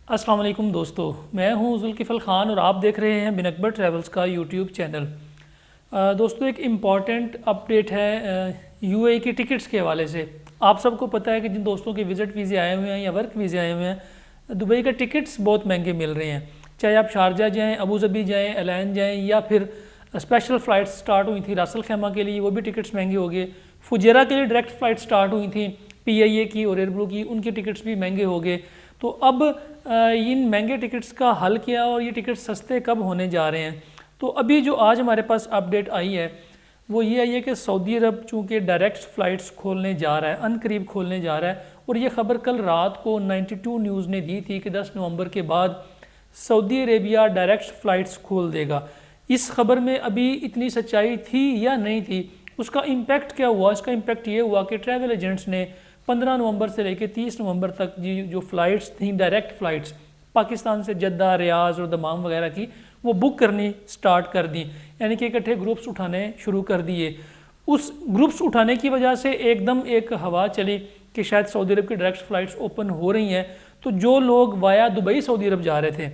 अस्सलाम वालेकुम दोस्तों, मैं हूं जुल्किफ़ल ख़ान और आप देख रहे हैं बिन अकबर ट्रैवल्स का यूट्यूब चैनल। दोस्तों, एक इम्पॉर्टेंट अपडेट है यूएई की टिकट्स के हवाले से। आप सबको पता है कि जिन दोस्तों के विज़िट वीज़े आए हुए हैं या वर्क वीज़े आए हुए हैं, दुबई का टिकट्स बहुत महंगे मिल रहे हैं। चाहे आप शारजा जाएँ, अबू धाबी जाएँ, एलैन जाएँ, या फिर स्पेशल फ़्लाइट्स स्टार्ट हुई थी रासल खैमा के लिए, वो भी टिकट्स महंगे हो गए। फुजेरा के लिए डायरेक्ट फ़्लाइट स्टार्ट हुई थी पीआईए की और एयरब्लू की, उनके टिकट्स भी महंगे हो गए। तो अब इन महंगे टिकट्स का हल क्या और ये टिकट सस्ते कब होने जा रहे हैं। तो अभी जो आज हमारे पास अपडेट आई है वो ये आई है कि सऊदी अरब चूँकि डायरेक्ट फ़्लाइट्स खोलने जा रहा है, अनकरीब खोलने जा रहा है। और ये खबर कल रात को 92 न्यूज़ ने दी थी कि 10 नवंबर के बाद सऊदी अरेबिया डायरेक्ट फ़्लाइट्स खोल देगा। इस खबर में अभी इतनी सच्चाई थी या नहीं थी, उसका इम्पैक्ट क्या हुआ? इसका इम्पैक्ट ये हुआ कि ट्रैवल एजेंट्स ने 15 नवंबर से लेकर 30 नवंबर तक जो फ़्लाइट्स थी, डायरेक्ट फ़्लाइट्स पाकिस्तान से जद्दा, रियाज और दमाम वगैरह की, वो बुक करनी स्टार्ट कर दी। यानी कि इकट्ठे ग्रुप्स उठाने शुरू कर दिए। उस ग्रुप्स उठाने की वजह से एकदम एक हवा चली कि शायद सऊदी अरब की डायरेक्ट फ़्लाइट्स ओपन हो रही हैं। तो जो लोग वाया दुबई सऊदी अरब जा रहे थे,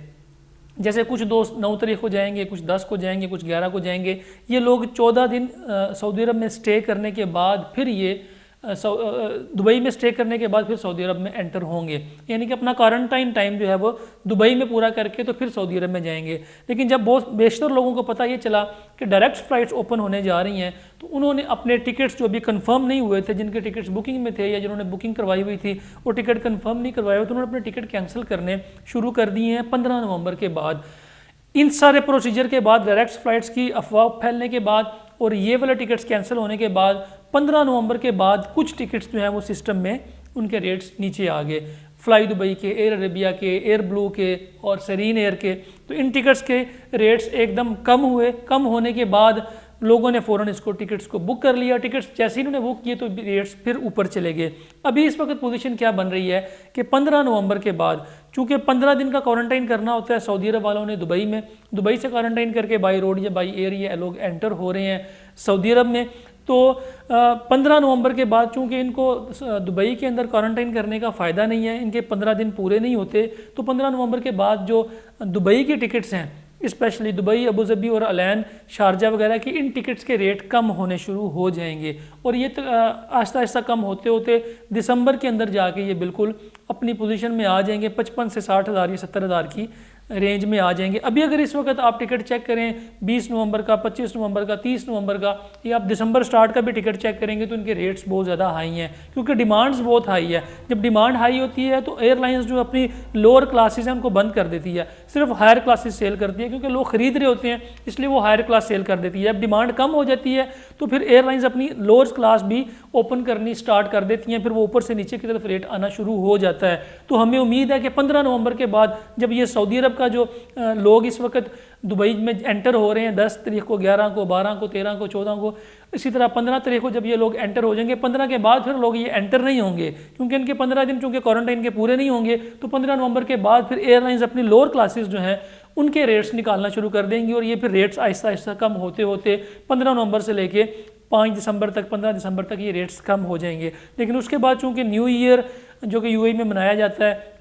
जैसे कुछ दोस्त 9 तारीख को जाएंगे, कुछ 10 को जाएंगे, कुछ 11 को जाएंगे, ये लोग 14 दिन सऊदी अरब में स्टे करने के बाद फिर ये दुबई में स्टे करने के बाद फिर सऊदी अरब में एंटर होंगे। यानी कि अपना क्वारंटाइन टाइम जो है वो दुबई में पूरा करके तो फिर सऊदी अरब में जाएंगे। लेकिन जब बहुत बेशतर लोगों को पता ये चला कि डायरेक्ट फ़्लाइट्स ओपन होने जा रही हैं, तो उन्होंने अपने टिकट्स जो अभी कंफर्म नहीं हुए थे, जिनके टिकट्स बुकिंग में थे या जिन्होंने बुकिंग करवाई हुई थी वो टिकट कंफर्म नहीं करवाए हुए, तो उन्होंने अपने टिकट कैंसिल करने शुरू कर दिए हैं 15 नवंबर के बाद। इन सारे प्रोसीजर के बाद, डायरेक्ट फ़्लाइट्स की अफवाह फैलने के बाद और ये वाले टिकट्स कैंसिल होने के बाद 15 नवंबर के बाद कुछ टिकट्स जो हैं वो सिस्टम में उनके रेट्स नीचे आ गए। फ्लाई दुबई के, एयर अरेबिया के, एयर ब्लू के और सरीन एयर के। तो इन टिकट्स के रेट्स एकदम कम हुए। कम होने के बाद लोगों ने फ़ौरन इसको टिकट्स को बुक कर लिया। टिकट्स जैसे ही उन्होंने बुक किए तो रेट्स फिर ऊपर चले गए। अभी इस वक्त पोजीशन क्या बन रही है कि 15 नवंबर के बाद, चूँकि 15 दिन का क्वारंटाइन करना होता है सऊदी अरब वालों ने दुबई में, दुबई से क्वारंटाइन करके बाई रोड या बाई एयर ये लोग एंटर हो रहे हैं सऊदी अरब में। तो 15 नवंबर के बाद चूँकि इनको दुबई के अंदर क्वारंटाइन करने का फ़ायदा नहीं है, इनके 15 दिन पूरे नहीं होते, तो 15 नवंबर के बाद जो दुबई की टिकट्स हैं, स्पेशली दुबई, अबू धाबी और अलैन, शारजा वगैरह की, इन टिकट्स के रेट कम होने शुरू हो जाएंगे। और ये आहिस्ता आहिस्ता कम होते होते दिसंबर के अंदर जाके ये बिल्कुल अपनी पोजीशन में आ जाएंगे, 55 से 60 हज़ार या 70 हज़ार की रेंज में आ जाएंगे। अभी अगर इस वक्त आप टिकट चेक करें 20 नवंबर का, 25 नवंबर का, 30 नवंबर का, या आप दिसंबर स्टार्ट का भी टिकट चेक करेंगे तो इनके रेट्स बहुत ज़्यादा हाई हैं, क्योंकि डिमांड्स बहुत हाई है। जब डिमांड हाई होती है तो एयरलाइंस जो अपनी लोअर क्लासेस हैं उनको बंद कर देती है, सिर्फ हायर क्लासेस सेल करती है, क्योंकि लोग खरीद रहे होते हैं, इसलिए वो हायर क्लास सेल कर देती है। जब डिमांड कम हो जाती है तो फिर एयरलाइंस अपनी लोअर क्लास भी ओपन करनी स्टार्ट कर देती हैं, फिर वो ऊपर से नीचे की तरफ रेट आना शुरू हो जाता है। तो हमें उम्मीद है कि 15 नवंबर के बाद जब ये सऊदी अरब का जो लोग इस वक्त दुबई में एंटर हो रहे हैं 10 तारीख को, 11 को, 12 को, 13 को, 14 को, इसी तरह 15 तारीख को जब ये लोग एंटर हो जाएंगे, 15 के बाद फिर लोग ये एंटर नहीं होंगे, क्योंकि इनके 15 दिन चूँकि क्वारंटाइन के पूरे नहीं होंगे। तो 15 नवंबर के बाद फिर एयरलाइंस अपनी लोअर क्लासेस जो हैं उनके रेट्स निकालना शुरू कर देंगी, और ये फिर रेट्स आहिस्ता आहिस्ता कम होते होते 15 नवंबर से लेके 5 दिसंबर तक, 15 दिसंबर तक ये रेट्स कम हो जाएंगे। लेकिन उसके बाद चूँकि न्यू ईयर जो कि यूएई में मनाया जाता है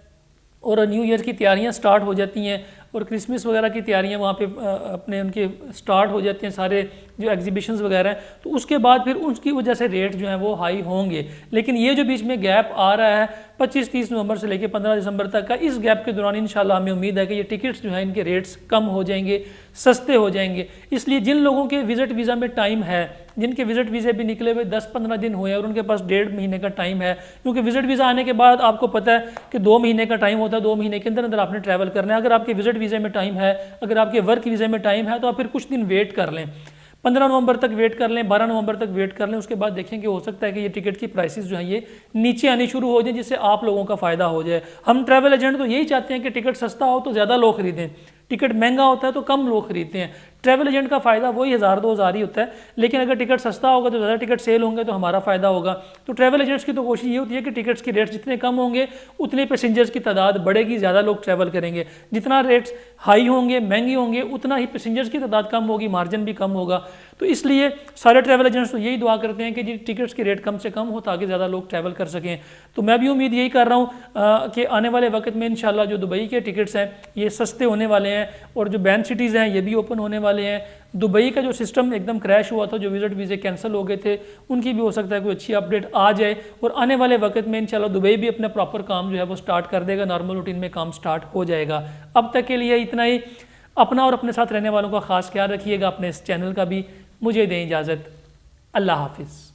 और न्यू ईयर की तैयारियां स्टार्ट हो जाती हैं और क्रिसमस वगैरह की तैयारियां वहाँ पे अपने उनके स्टार्ट हो जाते हैं, सारे जो एग्जीबिशंस वगैरह हैं, तो उसके बाद फिर उसकी वजह से रेट जो हैं वो हाई होंगे। लेकिन ये जो बीच में गैप आ रहा है 25-30 नवंबर से लेकर 15 दिसंबर तक का, इस गैप के दौरान इंशाल्लाह हमें उम्मीद है कि ये टिकट्स जो हैं इनके रेट्स कम हो जाएंगे, सस्ते हो जाएंगे। इसलिए जिन लोगों के विज़िट वीज़ा में टाइम है, जिनके विज़िट वीज़े भी निकले हुए 10-15 दिन हुए और उनके पास 1.5 महीने का टाइम है, क्योंकि विज़िट वीज़ा आने के बाद आपको पता है कि 2 महीने का टाइम होता है, 2 महीने के अंदर अंदर आपने ट्रैवल करना है। अगर आपके विज़िट वीज़े में टाइम है, अगर आपके वर्क वीज़े में टाइम है, तो आप फिर कुछ दिन वेट कर लें, 15 नवंबर तक वेट कर लें, 12 नवंबर तक वेट कर लें। उसके बाद देखेंगे, हो सकता है कि ये टिकट की प्राइसेस जो हैं ये नीचे आनी शुरू हो जाए, जिससे आप लोगों का फ़ायदा हो जाए। हम ट्रैवल एजेंट तो यही चाहते हैं कि टिकट सस्ता हो तो ज़्यादा लोग खरीदें, टिकट महंगा होता है तो कम लोग खरीदते हैं। ट्रैवल एजेंट का फ़ायदा वही 1000-2000 ही होता है, लेकिन अगर टिकट सस्ता होगा तो ज़्यादा टिकट सेल होंगे तो हमारा फ़ायदा होगा। तो ट्रैवल एजेंट्स की तो कोशिश ये होती है कि टिकट्स के रेट्स जितने कम होंगे उतने पैसेंजर्स की तादाद बढ़ेगी, ज़्यादा लोग ट्रैवल करेंगे। जितना रेट्स हाई होंगे, महंगे होंगे, उतना ही पैसेंजर्स की तादाद कम होगी, मार्जिन भी कम होगा। तो इसलिए सारे ट्रैवल एजेंट्स तो यही दुआ करते हैं कि जी टिकट्स के रेट कम से कम हो ताकि ज़्यादा लोग ट्रैवल कर सकें। तो मैं भी उम्मीद यही कर रहा हूँ कि आने वाले वक्त में इंशाल्लाह जो दुबई के टिकट्स हैं ये सस्ते होने वाले हैं और जो बैन सिटीज़ हैं ये भी ओपन होने वाले हैं। दुबई का जो सिस्टम एकदम क्रैश हुआ था, जो विज़िट वीज़े कैंसिल हो गए थे, उनकी भी हो सकता है कोई अच्छी अपडेट आ जाए और आने वाले वक्त में इंशाल्लाह दुबई भी अपना प्रॉपर काम जो है वो स्टार्ट कर देगा, नॉर्मल रूटीन में काम स्टार्ट हो जाएगा। अब तक के लिए इतना ही। अपना और अपने साथ रहने वालों का ख़ास ख्याल रखिएगा, अपने इस चैनल का भी। मुझे दें इजाज़त। अल्लाह हाफिज़।